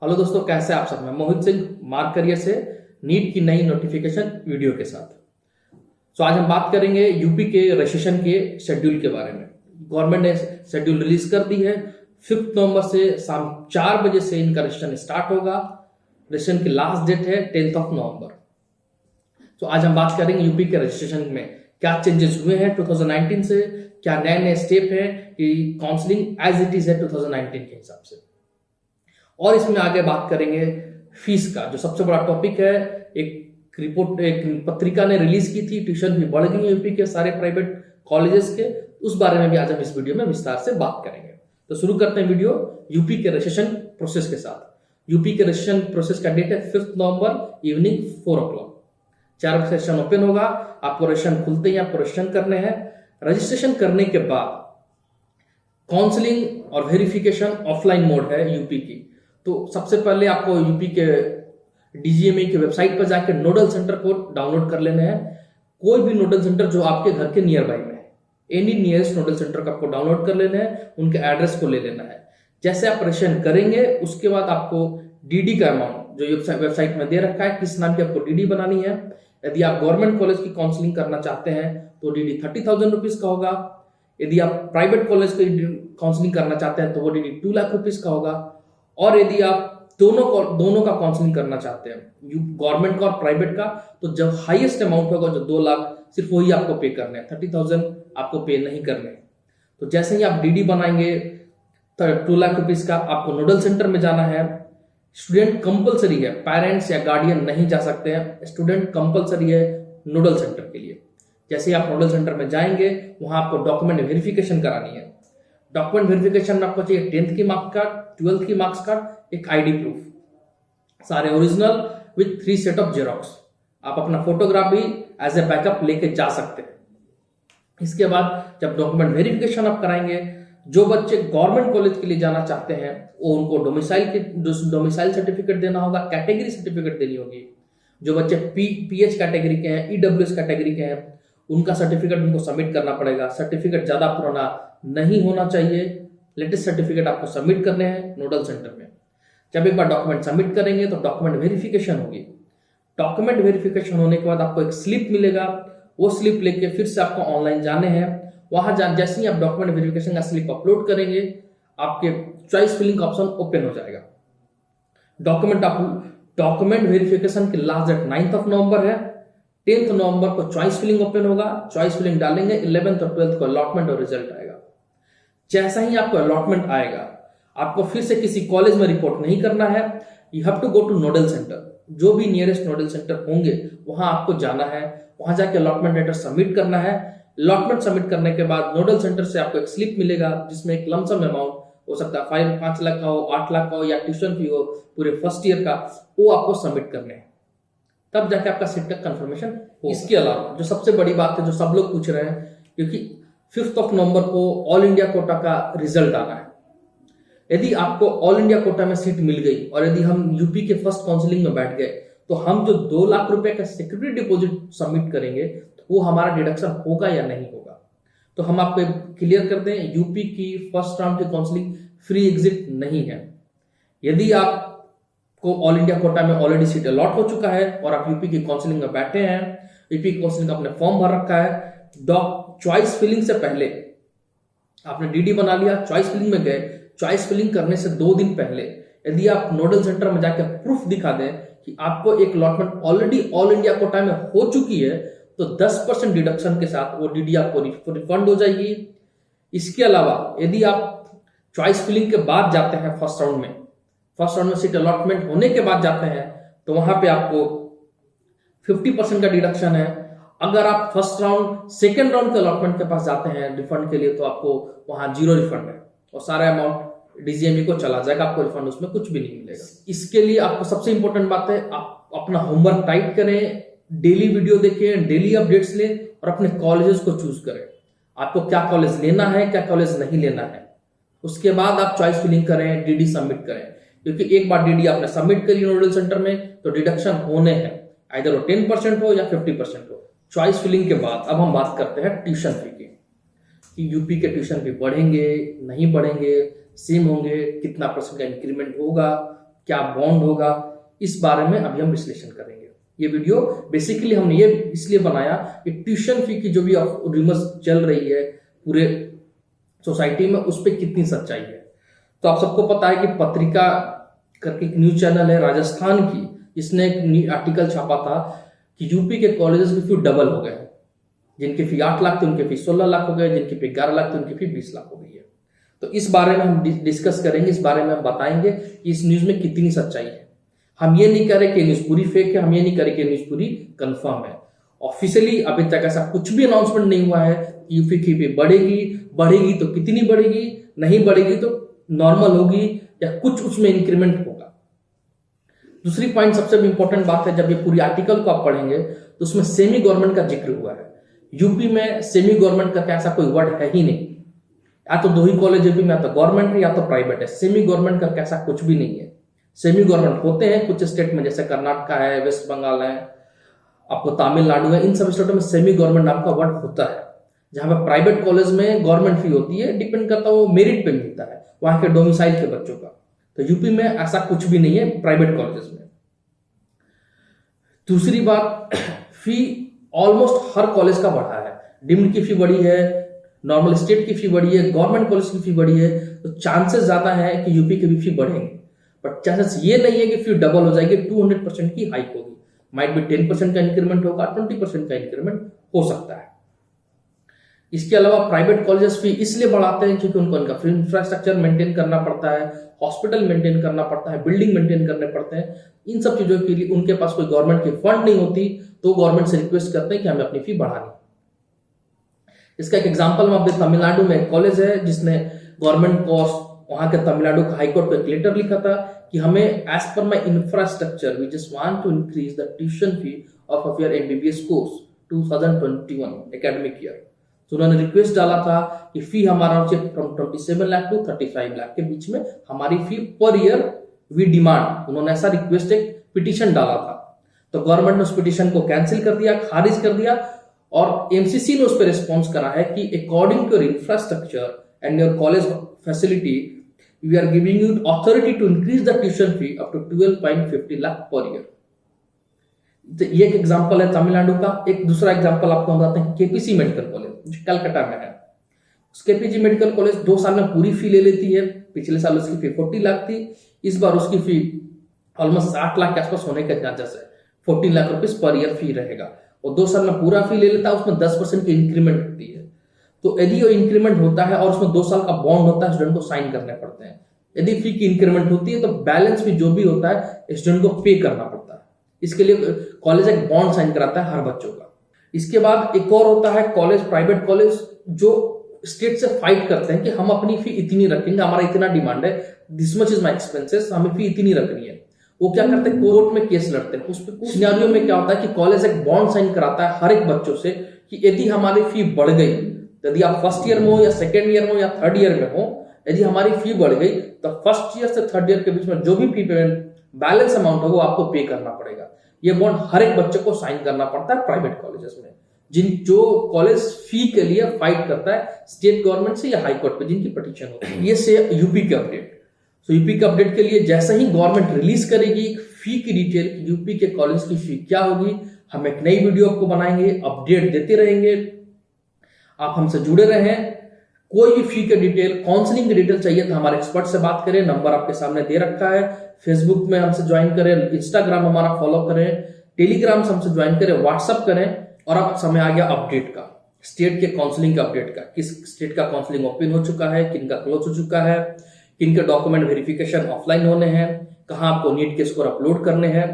Hello दोस्तों, कैसे आप सब? मैं मोहित सिंह मार्क करियर से नीट की नई नोटिफिकेशन वीडियो के साथ। आज हम बात करेंगे यूपी के रजिस्ट्रेशन के शेड्यूल के बारे में। गवर्नमेंट ने शेड्यूल रिलीज कर दी है। 5 नवंबर से शाम 4 बजे से इनका रजिस्ट्रेशन स्टार्ट होगा। रजिस्ट्रेशन की लास्ट डेट है 10 नवंबर। आज हम बात करेंगे यूपी के रजिस्ट्रेशन में क्या चेंजेस हुए हैं 2019 से, क्या नए नए स्टेप है कि काउंसलिंग एज इट इज है 2019 के हिसाब से। और इसमें आगे बात करेंगे फीस का, जो सबसे बड़ा टॉपिक है। एक रिपोर्ट, एक पत्रिका ने रिलीज की थी, ट्यूशन फी बढ़ गई है यूपी के सारे प्राइवेट कॉलेजेस के। उस बारे में भी आज हम इस वीडियो में विस्तार से बात करेंगे। तो शुरू करते हैं वीडियो यूपी के रजिस्ट्रेशन प्रोसेस के साथ। यूपी के रजिस्ट्रेशन प्रोसेस का डेट है 5 नवंबर इवनिंग 4 o'clock। 4 बजे सेशन ओपन होगा। आपको रजिस्ट्रेशन खुलते ही आपको रजिस्ट्रेशन करने हैं। रजिस्ट्रेशन करने के बाद काउंसलिंग और वेरिफिकेशन ऑफलाइन मोड है यूपी की। तो सबसे पहले आपको यूपी के डीजीएमई की वेबसाइट पर जाकर नोडल सेंटर को डाउनलोड कर लेना है। कोई भी नोडल सेंटर जो आपके घर के नियर बाई में है, एनी नियरेस्ट नोडल सेंटर का आपको डाउनलोड कर लेना है, उनके एड्रेस को ले लेना है। जैसे आप रजिस्ट्रेशन करेंगे उसके बाद आपको डीडी का अमाउंट जो वेबसाइट में दे रखा है, किस नाम की आपको डीडी बनानी है। यदि आप गवर्नमेंट कॉलेज की काउंसलिंग करना चाहते हैं तो डीडी 30,000 रुपीज का होगा। यदि आप प्राइवेट कॉलेज की काउंसलिंग करना चाहते हैं तो वो डीडी 2 लाख रुपीज का होगा। और यदि आप दोनों का काउंसलिंग करना चाहते हैं, गवर्नमेंट का और प्राइवेट का, तो जब हाईएस्ट अमाउंट होगा जो 2 लाख, सिर्फ वही आपको पे करने हैं। 30,000 आपको पे नहीं करने। तो जैसे ही आप डीडी बनाएंगे 2 लाख रुपीज का, आपको नोडल सेंटर में जाना है। स्टूडेंट कंपलसरी है, पेरेंट्स या गार्डियन नहीं जा सकते हैं। स्टूडेंट कंपलसरी है नोडल सेंटर के लिए। जैसे ही आप नोडल सेंटर में जाएंगे वहां आपको डॉक्यूमेंट वेरिफिकेशन करानी है। डॉक्यूमेंट वेरिफिकेशन में आपको चाहिए 10th की मार्क्स कार्ड, 12th की मार्क्स कार्ड, एक आईडी प्रूफ, सारे original with 3 set of xerox. आप अपना फोटोग्राफ भी एज ए बैकअप लेके जा सकते हैं। इसके बाद जब डॉक्यूमेंट वेरिफिकेशन आप कराएंगे, जो बच्चे गवर्नमेंट कॉलेज के लिए जाना चाहते हैं वो उनको डोमिसाइल सर्टिफिकेट देना होगा, कैटेगरी सर्टिफिकेट देनी होगी। जो बच्चे पीएच कैटेगरी के हैं, ईडब्ल्यूएस कैटेगरी के हैं, उनका सर्टिफिकेट उनको सबमिट करना पड़ेगा। सर्टिफिकेट ज्यादा पुराना नहीं होना चाहिए। लेटेस्ट सर्टिफिकेट आपको सबमिट करने हैं नोडल सेंटर में। जब एक बार डॉक्यूमेंट सबमिट करेंगे तो डॉक्यूमेंट वेरिफिकेशन होगी। डॉक्यूमेंट वेरिफिकेशन होने के बाद आपको एक स्लिप मिलेगा। वो स्लिप लेके फिर से आपको ऑनलाइन जाने हैं। वहां जैसे ही आप डॉक्यूमेंट वेरिफिकेशन का स्लिप अपलोड करेंगे, आपके चॉइस फिलिंग का ऑप्शन ओपन हो जाएगा। डॉक्यूमेंट वेरिफिकेशन की लास्ट डेट 9 नवंबर है। 10 नवंबर को चॉइस फिलिंग ओपन होगा। चॉइस फिलिंग डालेंगे, 11th और 12th को अलॉटमेंट और रिजल्ट आएगा। जैसा ही आपको अलॉटमेंट आएगा, आपको फिर से किसी कॉलेज में रिपोर्ट नहीं करना है। You have to go to nodal centre. जो भी नियरेस्ट नोडल सेंटर होंगे वहां आपको जाना है। वहां जाके अलॉटमेंट लेटर सबमिट करना है। अलॉटमेंट सबमिट करने के बाद नोडल सेंटर से आपको एक स्लिप मिलेगा जिसमें एक लमसम अमाउंट हो सकता है 5 लाख का हो, 8 लाख का हो, या ट्यूशन फी हो पूरे फर्स्ट ईयर का, वो आपको सबमिट करने हैं। तब जाके आपका सीट का कंफर्मेशन हो। इसके अलावा जो सबसे बड़ी बात है, जो सब लोग पूछ रहे हैं, क्योंकि 5 नवंबर को ऑल इंडिया कोटा का रिजल्ट आना है। यदि आपको ऑल इंडिया कोटा में सीट मिल गई और यदि हम यूपी के फर्स्ट काउंसलिंग में बैठ गए, तो हम जो 2 लाख रुपए का सिक्योरिटी डिपॉजिट सबमिट करेंगे तो वो हमारा डिडक्शन होगा या नहीं होगा। तो हम आपको क्लियर कर दें, यूपी की फर्स्ट राउंड की काउंसलिंग फ्री एग्जिट नहीं है। यदि आपको ऑल इंडिया कोटा में ऑलरेडी सीट अलॉट हो चुका है और आप यूपी की काउंसलिंग में बैठे हैं, यूपी की काउंसलिंग का आपने फॉर्म भर रखा है, चॉइस फिलिंग से पहले आपने डीडी बना लिया, चॉइस फिलिंग में गए, चॉइस फिलिंग करने से 2 दिन पहले यदि आप नोडल सेंटर में जाकर प्रूफ दिखा दें कि आपको एक allotment already all India quota में हो चुकी है, तो 10% डिडक्शन के साथ वो डीडी आपको रिफंड हो जाएगी। इसके अलावा यदि आप चॉइस फिलिंग के बाद जाते हैं फर्स्ट राउंड में सीट अलॉटमेंट होने के बाद जाते हैं, तो वहां पे आपको 50% का डिडक्शन है। अगर आप फर्स्ट राउंड सेकेंड राउंड के अलॉटमेंट के पास जाते हैं रिफंड के लिए, तो आपको वहां 0 रिफंड है और सारा अमाउंट डीजीएमई को चला जाएगा। आपको रिफंड उसमें कुछ भी नहीं मिलेगा। इसके लिए आपको सबसे इंपॉर्टेंट बात है, आप अपना होमवर्क टाइट करें, डेली वीडियो देखें, डेली अपडेट्स लें और अपने कॉलेजेस को चूज करें। आपको क्या कॉलेज लेना है, क्या कॉलेज नहीं लेना है। उसके बाद आप चॉइस फिलिंग करें, डीडी सबमिट करें, क्योंकि एक बार डीडी आपने सबमिट करी नोडल सेंटर में तो डिडक्शन होने हैं, आइदर वो 10% हो या 50% हो। चॉइस फिलिंग के बाद अब हम बात करते हैं ट्यूशन फी की, कि यूपी के ट्यूशन फी बढ़ेंगे नहीं बढ़ेंगे, सेम होंगे, कितना % का इंक्रीमेंट होगा, क्या बॉन्ड होगा, इस बारे में अभी हम विश्लेषण करेंगे। ये वीडियो बेसिकली हमने ये इसलिए बनाया कि ट्यूशन फी की जो भी रूमर्स चल रही है पूरे सोसाइटी में, उस पर कितनी सच्चाई है। तो आप सबको पता है कि पत्रिका करके एक न्यूज चैनल है राजस्थान की, इसने एक आर्टिकल छापा था कि यूपी के कॉलेजेस की फी डबल हो गए। जिनकी फी 8 लाख थी उनकी फी 16 लाख हो गए, जिनकी फी 11 लाख थी उनकी फी 20 लाख हो गई है। तो इस बारे में हम डिस्कस करेंगे, इस बारे में हम बताएंगे कि इस न्यूज में कितनी सच्चाई है। हम ये नहीं करें कि न्यूज पूरी फेक है, हम ये नहीं करें कि न्यूज पूरी कंफर्म है। ऑफिशियली अभी तक ऐसा कुछ भी अनाउंसमेंट नहीं हुआ है कि यूपी की फी बढ़ेगी तो कितनी बढ़ेगी, नहीं बढ़ेगी तो नॉर्मल होगी या कुछ उसमें इंक्रीमेंट होगा। दूसरी पॉइंट सबसे इंपॉर्टेंट बात है, जब ये पूरी आर्टिकल को आप पढ़ेंगे तो उसमें सेमी गवर्नमेंट का जिक्र हुआ है। यूपी में सेमी गवर्नमेंट का ऐसा कोई वर्ड है ही नहीं, या तो 2 ही कॉलेज यूपी में, या तो गवर्नमेंट है या तो प्राइवेट है। सेमी गवर्नमेंट का कैसा कुछ भी नहीं है। सेमी गवर्नमेंट होते हैं कुछ स्टेट में, जैसे कर्नाटका है, वेस्ट बंगाल है, आपको तमिलनाडु है, इन सब स्टेटों में सेमी गवर्नमेंट नाम का वर्ड होता है। जहां पर प्राइवेट कॉलेज में गवर्नमेंट फी होती है, डिपेंड करता है वो मेरिट पे मिलता है वहां के डोमिसाइल के बच्चों का। तो यूपी में ऐसा कुछ भी नहीं है प्राइवेट कॉलेजेस में। दूसरी बात, फी ऑलमोस्ट हर कॉलेज का बढ़ा है। डिम्ड की फी बढ़ी है, नॉर्मल स्टेट की फी बढ़ी है, गवर्नमेंट कॉलेज की फी बढ़ी है। तो चांसेस ज्यादा है कि यूपी की भी फी बढ़ेंगे, बट चांसेस ये नहीं है कि फी डबल हो जाएगी, 200% की हाइक होगी। माइट भी 10% का इंक्रीमेंट होगा, 20% का इंक्रीमेंट हो सकता है। इसके अलावा प्राइवेट कॉलेजेस फी इसलिए बढ़ाते हैं क्योंकि उनको उनका इंफ्रास्ट्रक्चर मेंटेन करना पड़ता है, हॉस्पिटल मेंटेन करना पड़ता है, बिल्डिंग मेंटेन करने पड़ते हैं। इन सब चीजों के लिए उनके पास कोई गवर्नमेंट की फंड नहीं होती, तो गवर्नमेंट से रिक्वेस्ट करते हैं कि हमें अपनी फी बढ़ानी। इसका एक एग्जांपल में अपने तमिलनाडु में एक कॉलेज है जिसने गवर्नमेंट को, वहां के तमिलनाडु का हाईकोर्ट को एक लेटर लिखा था कि हमें as per my infrastructure we just want to increase the tuition fee of your MBBS course 2021 academic year. तो उन्होंने रिक्वेस्ट डाला था कि फी हमारा फ्रॉम 27 लाख टू 35 लाख के बीच में हमारी फी पर ईयर वी डिमांड। उन्होंने ऐसा रिक्वेस्ट एक पिटीशन डाला था। तो गवर्नमेंट ने उस पिटीशन को कैंसिल कर दिया, खारिज कर दिया, और एमसीसी ने उस पर रिस्पॉन्स करा है कि according to your infrastructure and your college facility we are giving you authority to increase the tuition fee up to 12.50 lakh per year. तो ये एक एग्जांपल है तमिलनाडु का। एक दूसरा एग्जांपल आपको बताते हैं, केपीसी मेडिकल कॉलेज जो कलकत्ता में है। केपीजी मेडिकल कॉलेज 2 साल में पूरी फी ले लेती है। पिछले साल उसकी फी 40 लाख थी, इस बार उसकी फी ऑलमोस्ट 60 लाख के आसपास होने का चांसेस है। 14 लाख रुपीज पर ईयर फी रहेगा, और 2 साल में पूरा फी ले लेता है, उसमें 10% की इंक्रीमेंट होती है। तो यदि वो इंक्रीमेंट होता है और उसमें 2 साल का बॉन्ड होता है, स्टूडेंट को साइन करने पड़ते हैं। यदि फी की इंक्रीमेंट होती है तो बैलेंस भी जो भी होता है स्टूडेंट को पे करना पड़ता है। इसके लिए कॉलेज एक बॉन्ड साइन कराता है हर बच्चों का। इसके बाद एक और होता है कॉलेज, प्राइवेट कॉलेज जो स्टेट से फाइट करते हैं कि हम अपनी फी इतनी रखेंगे, हमारा इतना डिमांड है, this much is my expenses, हमें फी इतनी रखनी है। वो क्या करते हैं, कोर्ट में केस लड़ते हैं। उस सिनेरियो में क्या होता है कि कॉलेज एक बॉन्ड साइन कराता है हर एक बच्चों से कि यदि हमारी फी बढ़ गई, यदि आप फर्स्ट ईयर में हो या सेकेंड ईयर में हो या थर्ड ईयर में हो, यदि हमारी फी बढ़ गई तो फर्स्ट ईयर से थर्ड ईयर के बीच में जो भी फी पेमेंट बैलेंस अमाउंट होगा वो आपको पे करना पड़ेगा। ये बॉन्ड हर एक बच्चे को साइन करना पड़ता है प्राइवेट कॉलेजेस में, जो कॉलेज फी के लिए फाइट करता है स्टेट गवर्नमेंट से या हाई कोर्ट पे जिनकी पिटीशन होती है। ये से यूपी के अपडेट। तो यूपी के अपडेट के लिए जैसे ही गवर्नमेंट रिलीज करेगी फी की डिटेल, यूपी के कॉलेज की फी क्या होगी, हम एक नई वीडियो आपको बनाएंगे, अपडेट देते रहेंगे। आप हमसे जुड़े रहें। कोई भी फी के डिटेल, काउंसलिंग की डिटेल चाहिए तो हमारे एक्सपर्ट से बात करें, नंबर आपके सामने दे रखा है। फेसबुक में हमसे ज्वाइन करें, इंस्टाग्राम हमारा फॉलो करें, टेलीग्राम से हमसे ज्वाइन करें, व्हाट्सअप करें। और अब समय आ गया अपडेट का, स्टेट के काउंसलिंग का अपडेट का। किस स्टेट का काउंसलिंग ओपन हो चुका है, किन का क्लोज हो चुका है, किन के डॉक्यूमेंट वेरिफिकेशन ऑफलाइन होने हैं, कहाँ आपको नीट के स्कोर अपलोड करने हैं,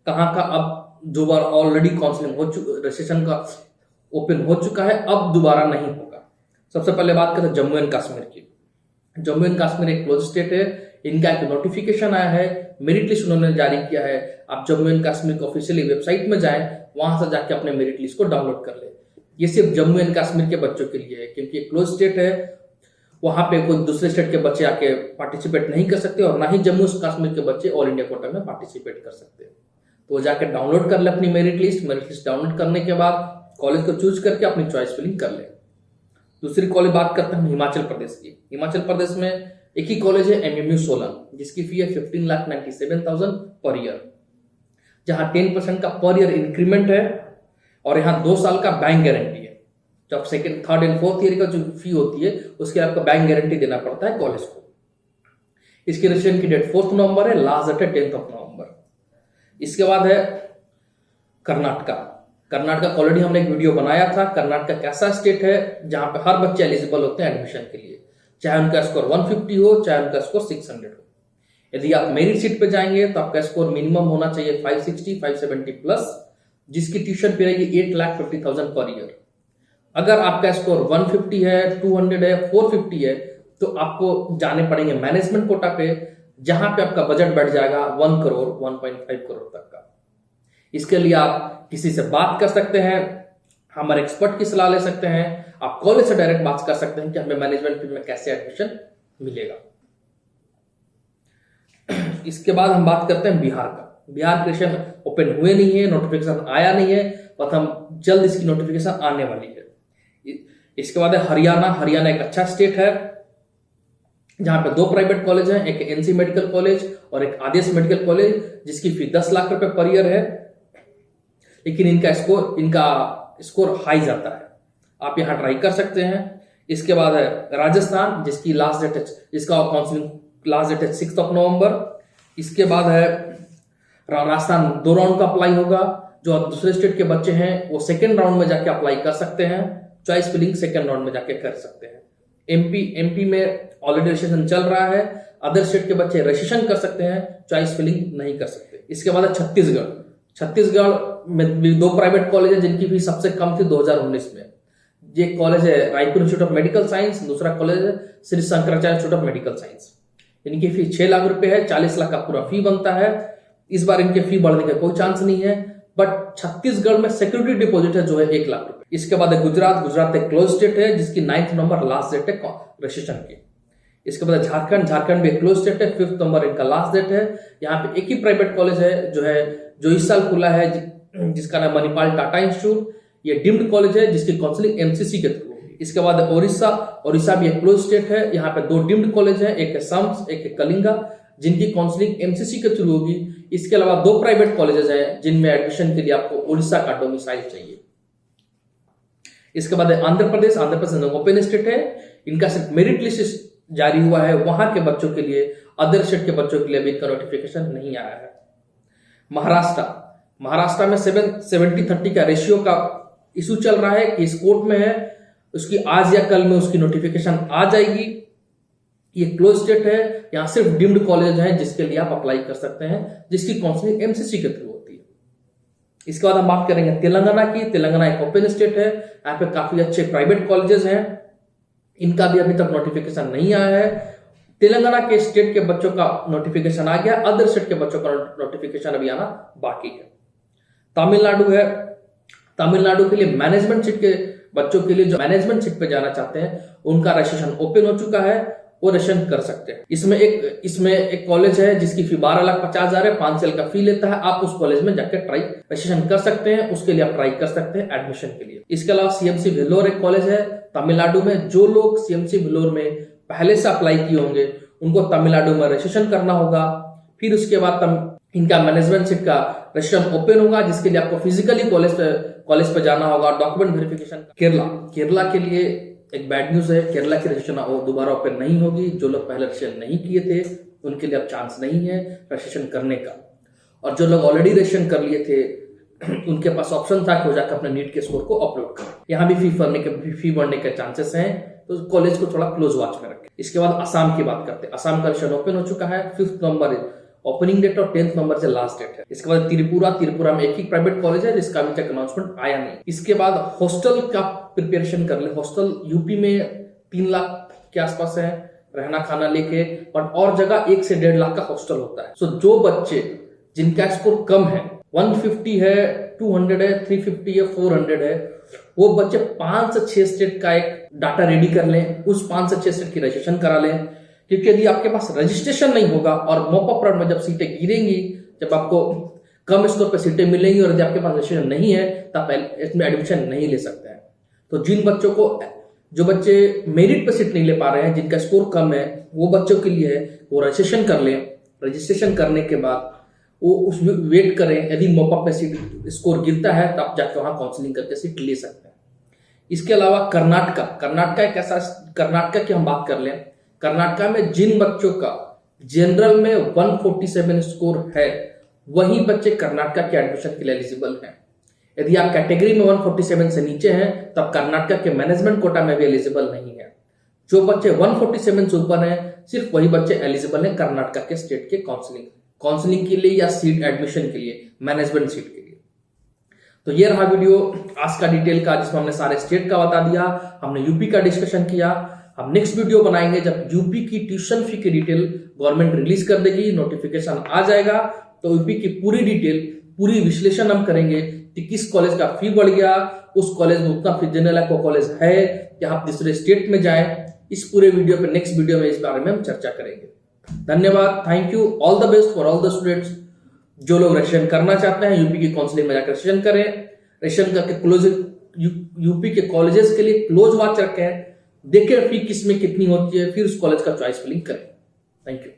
कहाँ का अब जो बार ऑलरेडी काउंसलिंग हो चुका, रजिस्ट्रेशन का ओपन हो चुका है, अब दोबारा नहीं होगा। सबसे पहले बात करते हैं जम्मू एंड कश्मीर की। जम्मू एंड कश्मीर एक क्लोज स्टेट है, इनका एक नोटिफिकेशन आया है, मेरिट लिस्ट उन्होंने जारी किया है। आप जम्मू एंड कश्मीर की ऑफिशियली वेबसाइट में जाएं, वहां से जाके अपने मेरिट लिस्ट को डाउनलोड कर ले। ये सिर्फ जम्मू एंड कश्मीर के बच्चों के लिए है, क्योंकि एक क्लोज स्टेट है, वहां पे कोई दूसरे स्टेट के बच्चे आके पार्टिसिपेट नहीं कर सकते, और ना ही जम्मू कश्मीर के बच्चे ऑल इंडिया कोटा में पार्टिसिपेट कर सकते। तो जाके डाउनलोड कर ले अपनी मेरिट लिस्ट डाउनलोड करने के बाद कॉलेज को चूज करके अपनी चॉइस फिलिंग कर ले। दूसरी कॉलेज बात करते हैं हिमाचल प्रदेश की। हिमाचल प्रदेश में एक ही कॉलेज है MMU सोलन, जिसकी फी है 15,97,000 पर ईयर, जहां 10% का पर ईयर इंक्रीमेंट है और यहाँ 2 साल का बैंक गारंटी है। जब second, third and fourth year का जो फी होती है उसके आपको बैंक गारंटी देना पड़ता है कॉलेज को। इसकी रजिस्ट्रेशन की डेट 4 नवंबर है, लास्ट डेट है 10 नवंबर। इसके बाद है कर्नाटका को ऑलरेडी हमने एक वीडियो बनाया था। कर्नाटका कैसा स्टेट है जहां पे हर बच्चे एलिजिबल होते हैं एडमिशन के लिए, चाहे उनका स्कोर 150 हो, चाहे उनका स्कोर 600 हो। यदि आप मेरिट सीट पे जाएंगे तो आपका स्कोर मिनिमम होना चाहिए 560, 570 प्लस, जिसकी ट्यूशन फी रहेगी 8,50,000 पर ईयर। अगर आपका स्कोर 150 है, 200 है, 450 है, तो आपको जाने पड़ेंगे मैनेजमेंट कोटा पे, जहां पे आपका बजट बढ़ जाएगा 1 करोड़ 1.5 करोड़ तक का। इसके लिए आप किसी से बात कर सकते हैं, हमारे एक्सपर्ट की सलाह ले सकते हैं, आप कॉलेज से डायरेक्ट बात कर सकते हैं कि हमें मैनेजमेंट फील्ड में कैसे एडमिशन मिलेगा। इसके बाद हम बात करते हैं बिहार का। बिहार के रजिस्ट्रेशन ओपन हुए नहीं है, नोटिफिकेशन आया नहीं है, पर हम जल्द इसकी नोटिफिकेशन आने वाली है। इसके बाद है हरियाणा एक अच्छा स्टेट है जहां पे 2 प्राइवेट कॉलेज हैं, एक NC मेडिकल कॉलेज और एक आदेश मेडिकल कॉलेज, जिसकी फी 10 लाख रुपए पर ईयर है, लेकिन इनका स्कोर हाई जाता है, आप यहां ट्राई कर सकते हैं। इसके बाद है राजस्थान, जिसकी लास्ट डेट है, जिसका काउंसलिंग लास्ट डेट है 6 नवंबर। इसके बाद है राजस्थान 2 राउंड का अप्लाई होगा, जो दूसरे स्टेट के बच्चे हैं वो सेकेंड राउंड में जाके अप्लाई कर सकते हैं, चॉइस फिलिंग सेकेंड राउंड में जाके कर सकते हैं। एमपी में ऑलरेडी रजिस्ट्रेशन चल रहा है, अदर स्टेट के बच्चे रजिस्ट्रेशन कर सकते हैं, चॉइस फिलिंग नहीं कर सकते। इसके बाद है छत्तीसगढ़ में भी 2 प्राइवेट कॉलेज है जिनकी फीस सबसे कम थी 2019 में। ये कॉलेज है Raipur institute of medical science, दूसरा कॉलेज है Shri Shankaracharya institute of medical science. इनकी फी 6 लाख रुपए है, 40 लाख का पूरा फी बनता है। इस बार इनके फी बढ़ने का कोई चांस नहीं है, बट छत्तीसगढ़ में सिक्योरिटी डिपॉजिट है जो है 1 लाख रुपए। इसके बाद है गुजरात एक क्लोज स्टेट है जिसकी 9 नवंबर लास्ट डेट है रजिस्ट्रेशन की। इसके बाद झारखंड भी एक क्लोज स्टेट है, 5 नवंबर इनका लास्ट डेट है। यहाँ पे एक ही प्राइवेट कॉलेज है जो इस साल खुला है, जिसका नाम मणिपाल टाटा इंस्टीट्यूट। ये डिम्ड कॉलेज है जिसकी काउंसलिंग MCC के थ्रू होगी। इसके बाद ओडिशा भी एक क्लोज स्टेट है, यहाँ पे 2 डिम्ड कॉलेज है, एक है सम्स, एक है कलिंगा, जिनकी काउंसलिंग MCC के थ्रू होगी। इसके अलावा 2 प्राइवेट कॉलेजेस हैं जिनमें एडमिशन के लिए आपको उड़ीसा का डोमिसाइल चाहिए। इसके बाद आंध्र प्रदेश ओपन स्टेट है, इनका सिर्फ मेरिट लिस्ट जारी हुआ है वहां के बच्चों के लिए, अदर स्टेट के बच्चों के लिए अभी इनका नोटिफिकेशन नहीं आया है। महाराष्ट्र में 70-30 का रेशियो का इशू चल रहा है कि इस कोर्ट में है, उसकी आज या कल में उसकी नोटिफिकेशन आ जाएगी। ये क्लोज स्टेट है, यहाँ सिर्फ डिम्ड कॉलेज हैं जिसके लिए आप अप्लाई कर सकते हैं, जिसकी काउंसलिंग MCC के थ्रू होती है। इसके बाद हम बात करेंगे तेलंगाना की। तेलंगाना एक ओपन स्टेट है, यहाँ पे काफी अच्छे प्राइवेट कॉलेजेस हैं, इनका भी अभी तक नोटिफिकेशन नहीं आया है। तेलंगाना के स्टेट के बच्चों का नोटिफिकेशन आ गया, अदर स्टेट के बच्चों का नोटिफिकेशन अभी आना बाकी है। तमिलनाडु के लिए मैनेजमेंट सीट के बच्चों के लिए जो मैनेजमेंट सीट पे जाना चाहते हैं उनका रजिस्ट्रेशन ओपन हो चुका है, वो रजिस्ट्रेशन कर सकते हैं। इसमें एक कॉलेज है जिसकी फी 12,50,000 है, 5 साल का फी लेता है। आप उस कॉलेज में जाकर रजिस्ट्रेशन कर सकते हैं, उसके लिए आप ट्राई कर सकते हैं एडमिशन के लिए। इसके अलावा CMC वेल्लोर एक कॉलेज है तमिलनाडु में। जो लोग CMC वेल्लोर में पहले से अप्लाई किए होंगे उनको तमिलनाडु में रजिस्ट्रेशन करना होगा, फिर उसके बाद इनका मैनेजमेंट सीट का रजिस्ट्रेशन ओपन होगा, जिसके लिए आपको फिजिकली कॉलेज पे जाना होगा, डॉक्यूमेंट वेरिफिकेशन। केरला के लिए एक बैड न्यूज है, केरला की रजिस्ट्रेशन दोबारा ओपन नहीं होगी। जो लोग पहले रजिस्ट्रेशन नहीं किए थे उनके लिए अब चांस नहीं है रजिस्ट्रेशन करने का, और जो लोग ऑलरेडी रजिस्ट्रेशन कर लिए थे उनके पास ऑप्शन था कि वो जाकर अपने नीट के स्कोर को अपलोड करें। यहाँ भी फी बढ़ने के चांसेस हैं, तो कॉलेज को थोड़ा क्लोज वॉच में रखें। इसके बाद असम की बात करते हैं। असम का रजिस्ट्रेशन ओपन हो चुका है, 5 नवंबर ओपनिंग डेट और 10 नवंबर से लास्ट डेट है। इसके बाद त्रिपुरा में एक ही प्राइवेट कॉलेज है जिसका अभी तक अनाउंसमेंट आया नहीं। इसके बाद हॉस्टल का प्रिपरेशन कर ले। हॉस्टल यूपी में 3 लाख के आसपास है रहना खाना लेके, और जगह 1 से 1.5 लाख का हॉस्टल होता है। सो जो बच्चे जिनका स्कोर कम है, 150 है, 200 है, 350 है, 400 है, वो बच्चे 5 से 6 स्टेट का एक डाटा रेडी कर लें, उस 5 से 6 स्टेट की रजिस्ट्रेशन करा लें। क्योंकि यदि आपके पास रजिस्ट्रेशन नहीं होगा और मॉपअप राउंड में जब सीटें गिरेंगी, जब आपको कम स्कोर पर सीटें मिलेंगी और यदि आपके पास रजिस्ट्रेशन नहीं है तब इसमें एडमिशन नहीं ले सकते हैं। तो जिन बच्चों को जो बच्चे मेरिट पे सीट नहीं ले पा रहे हैं, जिनका स्कोर कम है, वो बच्चों के लिए है वो रजिस्ट्रेशन कर लें। रजिस्ट्रेशन करने के बाद वो उस वेट करें, यदि मॉपअप में सीट स्कोर गिरता है तब जाके वहां काउंसलिंग करके सीट ले सकते हैं। इसके अलावा कर्नाटका एक ऐसा, कर्नाटका की हम बात कर लें, कर्नाटका में जिन बच्चों का जनरल में 147 स्कोर है वही बच्चे कर्नाटका के एडमिशन के लिए एलिजिबल हैं। यदि आप कैटेगरी में 147 से नीचे हैं तब कर्नाटका के मैनेजमेंट कोटा में भी एलिजिबल नहीं है। जो बच्चे 147 से ऊपर हैं सिर्फ वही बच्चे एलिजिबल हैं कर्नाटका के स्टेट के काउंसलिंग के लिए या सीट एडमिशन के लिए, मैनेजमेंट सीट के लिए। तो ये रहा वीडियो आज का डिटेल का, जिसमें हमने सारे स्टेट का बता दिया, हमने यूपी का डिस्कशन किया। हम नेक्स्ट वीडियो बनाएंगे जब यूपी की ट्यूशन फी की डिटेल गवर्नमेंट रिलीज कर देगी, नोटिफिकेशन आ जाएगा तो यूपी की पूरी डिटेल, पूरी विश्लेषण हम करेंगे कि किस कॉलेज का फी बढ़ गया, उस कॉलेज में उतना फी देने लायक कॉलेज है या आप दूसरे स्टेट में जाएं। इस पूरे वीडियो पे नेक्स्ट वीडियो में इस बारे में हम चर्चा करेंगे। धन्यवाद, thank you, all the best for all the students. जो लोग रजिस्ट्रेशन करना चाहते हैं यूपी की काउंसलिंग में जाकर रजिस्ट्रेशन करें, रजिस्ट्रेशन करके क्लोज यूपी के कॉलेजेस के लिए क्लोज वॉच रखें, देखें फी किस में कितनी होती है, फिर उस कॉलेज का चॉइस फिलिंग करें। Thank you.